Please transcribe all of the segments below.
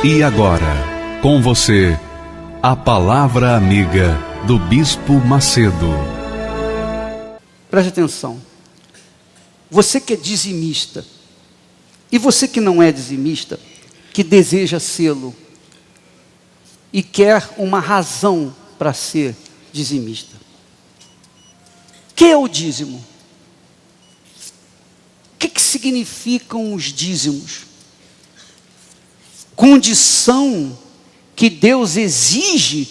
E agora, com você, a Palavra Amiga do Bispo Macedo. Preste atenção. Você que é dizimista, e você que não é dizimista, que deseja sê-lo, e quer uma razão para ser dizimista. O que é o dízimo? O que significam os dízimos? Condição que Deus exige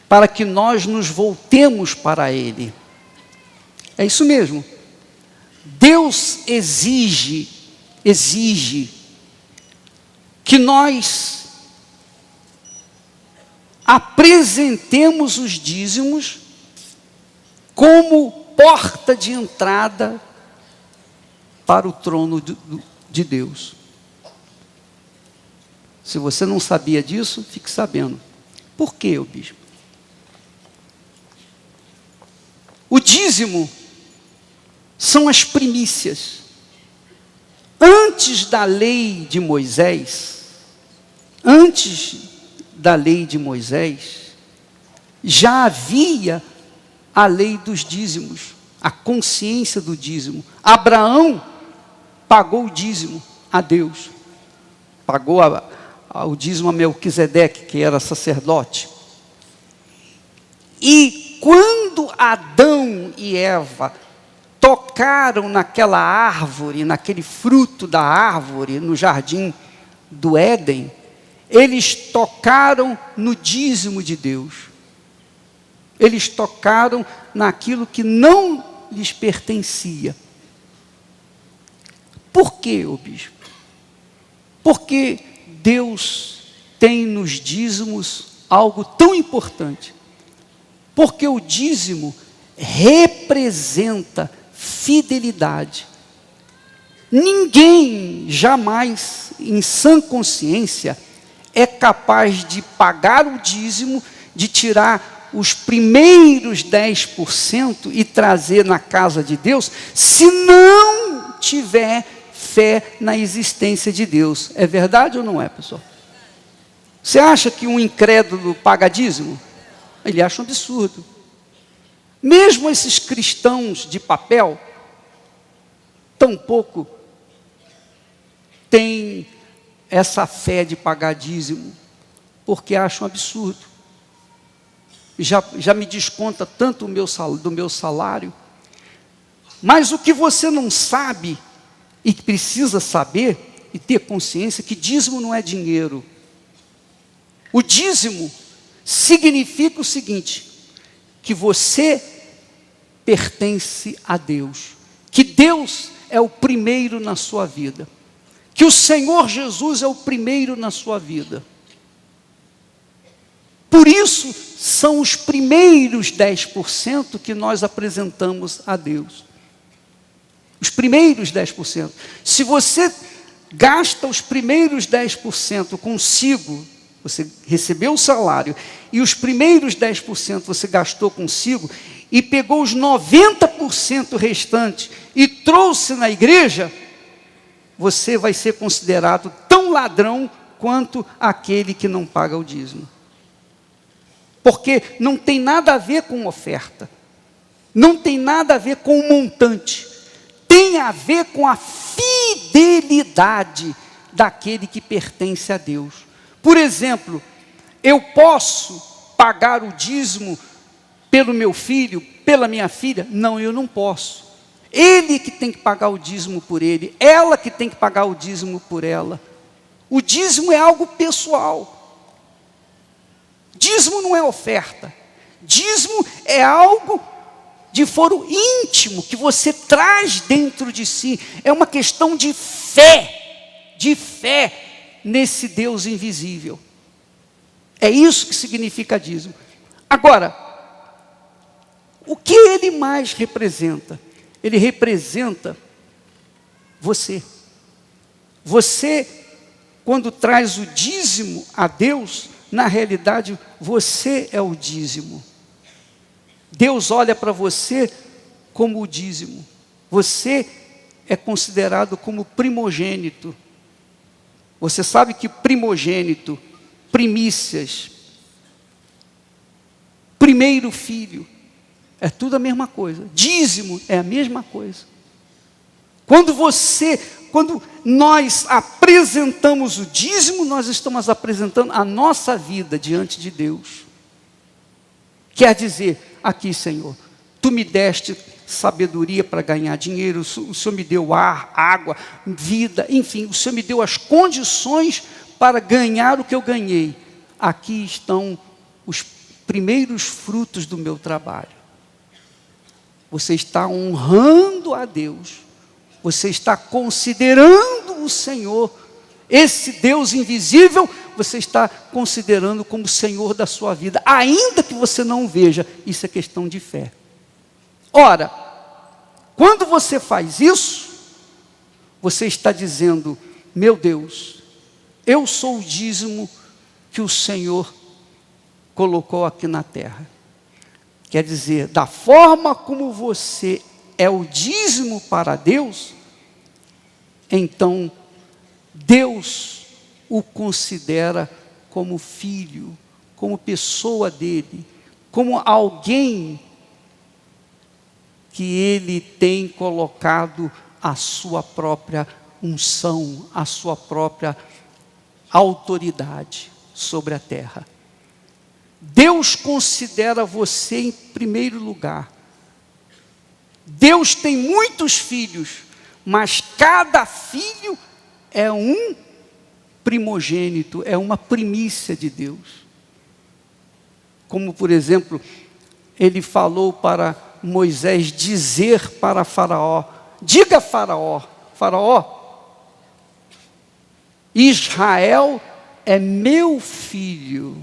para que nós nos voltemos para Ele. É isso mesmo. Deus exige que nós apresentemos os dízimos como porta de entrada para o trono de Deus. Se você não sabia disso, fique sabendo. Por quê, bispo? O dízimo são as primícias. Antes da lei de Moisés, já havia a lei dos dízimos, a consciência do dízimo. Abraão pagou o dízimo a Deus. Pagou o dízimo a Melquisedeque, que era sacerdote. E quando Adão e Eva tocaram naquela árvore, naquele fruto da árvore, no jardim do Éden, eles tocaram no dízimo de Deus. Eles tocaram naquilo que não lhes pertencia. Por quê, bispo? Porque Deus tem nos dízimos algo tão importante. Porque o dízimo representa fidelidade. Ninguém jamais, em sã consciência, é capaz de pagar o dízimo, de tirar os primeiros 10% e trazer na casa de Deus, se não tiver fé na existência de Deus. É verdade ou não é, pessoal? Você acha que um incrédulo paga dízimo? Ele acha um absurdo. Mesmo esses cristãos de papel, tampouco têm essa fé de pagar dízimo, porque acham um absurdo. Já me desconta tanto do meu salário. Mas o que você não sabe, e precisa saber, e ter consciência, que dízimo não é dinheiro. O dízimo significa o seguinte, que você pertence a Deus, que Deus é o primeiro na sua vida, que o Senhor Jesus é o primeiro na sua vida. Por isso, são os primeiros 10% que nós apresentamos a Deus. Os primeiros 10%. Se você gasta os primeiros 10% consigo, você recebeu o salário, e os primeiros 10% você gastou consigo, e pegou os 90% restantes e trouxe na igreja, você vai ser considerado tão ladrão quanto aquele que não paga o dízimo. Porque não tem nada a ver com oferta, não tem nada a ver com o montante, tem a ver com a fidelidade daquele que pertence a Deus. Por exemplo, eu posso pagar o dízimo pelo meu filho, pela minha filha? Não, eu não posso. Ele que tem que pagar o dízimo por ele, ela que tem que pagar o dízimo por ela. O dízimo é algo pessoal. Dízimo não é oferta. Dízimo é algo de foro íntimo que você traz dentro de si. É uma questão de fé nesse Deus invisível. É isso que significa dízimo. Agora, o que ele mais representa? Ele representa você. Você, quando traz o dízimo a Deus, na realidade, você é o dízimo. Deus olha para você como o dízimo. Você é considerado como primogênito. Você sabe que primogênito, primícias, primeiro filho, é tudo a mesma coisa. Dízimo é a mesma coisa. Quando nós apresentamos o dízimo, nós estamos apresentando a nossa vida diante de Deus. Quer dizer, aqui, Senhor, Tu me deste sabedoria para ganhar dinheiro, o Senhor me deu ar, água, vida, enfim, o Senhor me deu as condições para ganhar o que eu ganhei. Aqui estão os primeiros frutos do meu trabalho. Você está honrando a Deus. Você está considerando o Senhor, esse Deus invisível, você está considerando como Senhor da sua vida, ainda que você não o veja. Isso é questão de fé. Ora, quando você faz isso, você está dizendo: meu Deus, eu sou o dízimo que o Senhor colocou aqui na terra. Quer dizer, da forma como você é o dízimo para Deus, então Deus o considera como filho, como pessoa dele, como alguém que ele tem colocado a sua própria unção, a sua própria autoridade sobre a terra. Deus considera você em primeiro lugar. Deus tem muitos filhos, mas cada filho é um primogênito, é uma primícia de Deus. Como, por exemplo, ele falou para Moisés dizer para Faraó: diga a Faraó, Faraó, Israel é meu filho,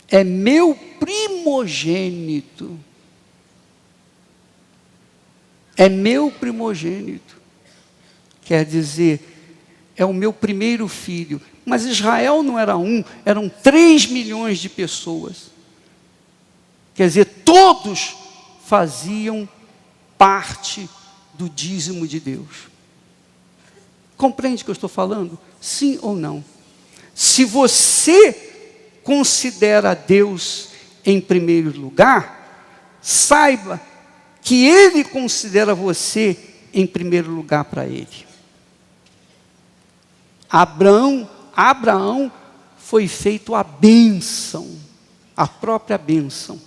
é meu primogênito. É meu primogênito. Quer dizer, é o meu primeiro filho. Mas Israel não era um, eram 3 milhões de pessoas. Quer dizer, todos faziam parte do dízimo de Deus. Compreende o que eu estou falando? Sim ou não? Se você considera Deus em primeiro lugar, saiba que Ele considera você em primeiro lugar para Ele. Abraão foi feito a bênção, a própria bênção.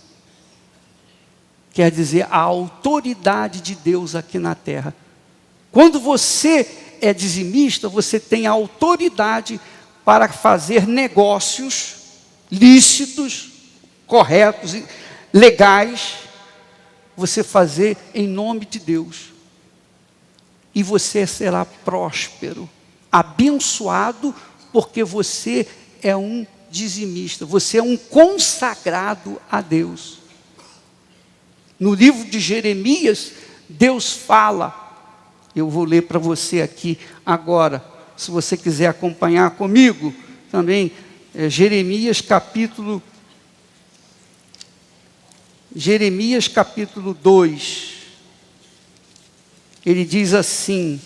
Quer dizer, a autoridade de Deus aqui na terra. Quando você é dizimista, você tem a autoridade para fazer negócios lícitos, corretos, legais, você fazer em nome de Deus. E você será próspero, abençoado, porque você é um dizimista, você é um consagrado a Deus. No livro de Jeremias, Deus fala, eu vou ler para você aqui agora, se você quiser acompanhar comigo, também, Jeremias capítulo 2, ele diz assim,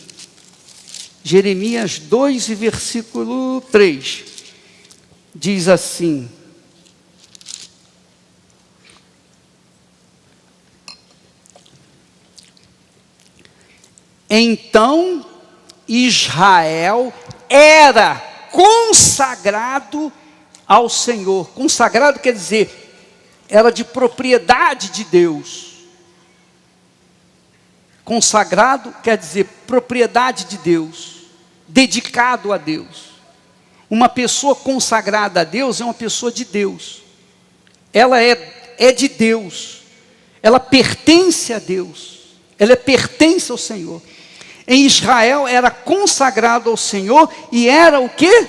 Jeremias 2 e versículo 3, diz assim: então Israel era consagrado ao Senhor. Consagrado quer dizer, era de propriedade de Deus. Consagrado quer dizer propriedade de Deus, dedicado a Deus. Uma pessoa consagrada a Deus é uma pessoa de Deus. Ela é de Deus. Ela pertence a Deus. Ela pertence ao Senhor. Em Israel era consagrado ao Senhor e era o quê?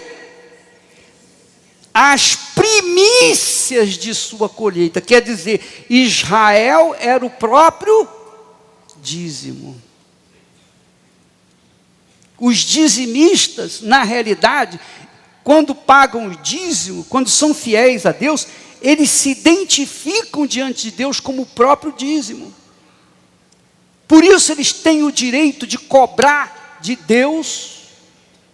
As primícias de sua colheita. Quer dizer, Israel era o próprio dízimo. Os dizimistas, na realidade, quando pagam o dízimo, quando são fiéis a Deus, eles se identificam diante de Deus como o próprio dízimo. Por isso eles têm o direito de cobrar de Deus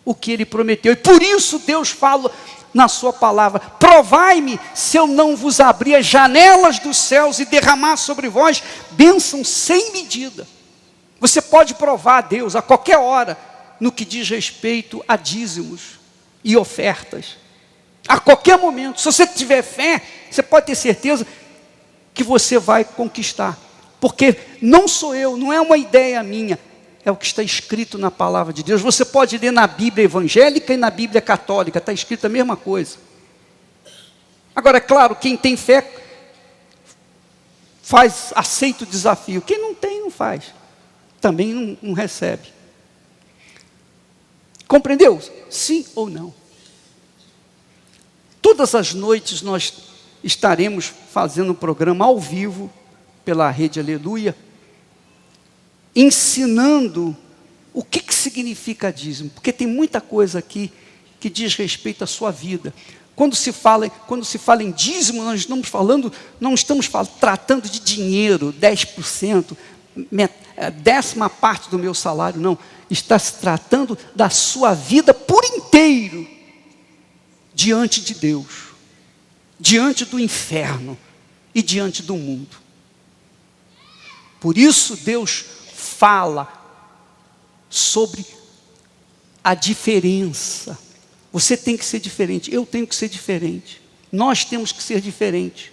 o que Ele prometeu. E por isso Deus fala na sua palavra: provai-me se eu não vos abrir as janelas dos céus e derramar sobre vós bênção sem medida. Você pode provar a Deus a qualquer hora no que diz respeito a dízimos e ofertas. A qualquer momento, se você tiver fé, você pode ter certeza que você vai conquistar. Porque não sou eu, não é uma ideia minha, é o que está escrito na palavra de Deus. Você pode ler na Bíblia evangélica e na Bíblia católica, está escrito a mesma coisa. Agora, é claro, quem tem fé aceita o desafio. Quem não tem, não faz. Também não recebe. Compreendeu? Sim ou não? Todas as noites nós estaremos fazendo um programa ao vivo pela Rede Aleluia, ensinando o que significa dízimo, porque tem muita coisa aqui que diz respeito à sua vida. Quando se fala em dízimo, nós não estamos tratando de dinheiro, 10%, décima parte do meu salário, não. Está se tratando da sua vida por inteiro, diante de Deus, diante do inferno e diante do mundo. Por isso Deus fala sobre a diferença. Você tem que ser diferente, eu tenho que ser diferente, nós temos que ser diferentes.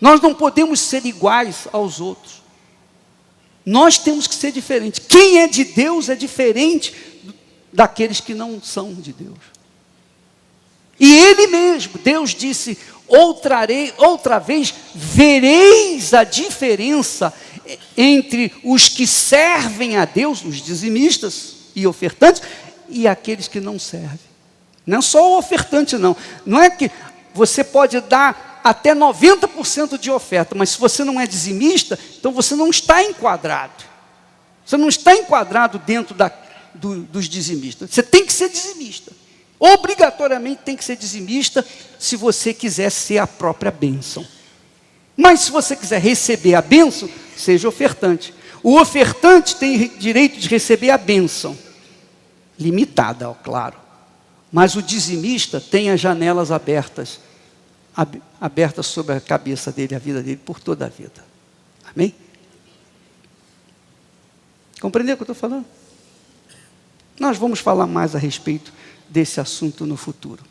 Nós não podemos ser iguais aos outros. Nós temos que ser diferentes. Quem é de Deus é diferente daqueles que não são de Deus. E Ele mesmo, Deus disse: outra vez vereis a diferença entre os que servem a Deus, os dizimistas e ofertantes, e aqueles que não servem. Não é só o ofertante, não. Não é que você pode dar até 90% de oferta, mas se você não é dizimista, então você não está enquadrado. Você não está enquadrado dentro dos dizimistas. Você tem que ser dizimista. Obrigatoriamente tem que ser dizimista se você quiser ser a própria bênção. Mas se você quiser receber a bênção, seja ofertante. O ofertante tem direito de receber a bênção, limitada, claro. Mas o dizimista tem as janelas abertas sobre a cabeça dele, a vida dele, por toda a vida. Amém? Compreendeu o que eu estou falando? Nós vamos falar mais a respeito desse assunto no futuro.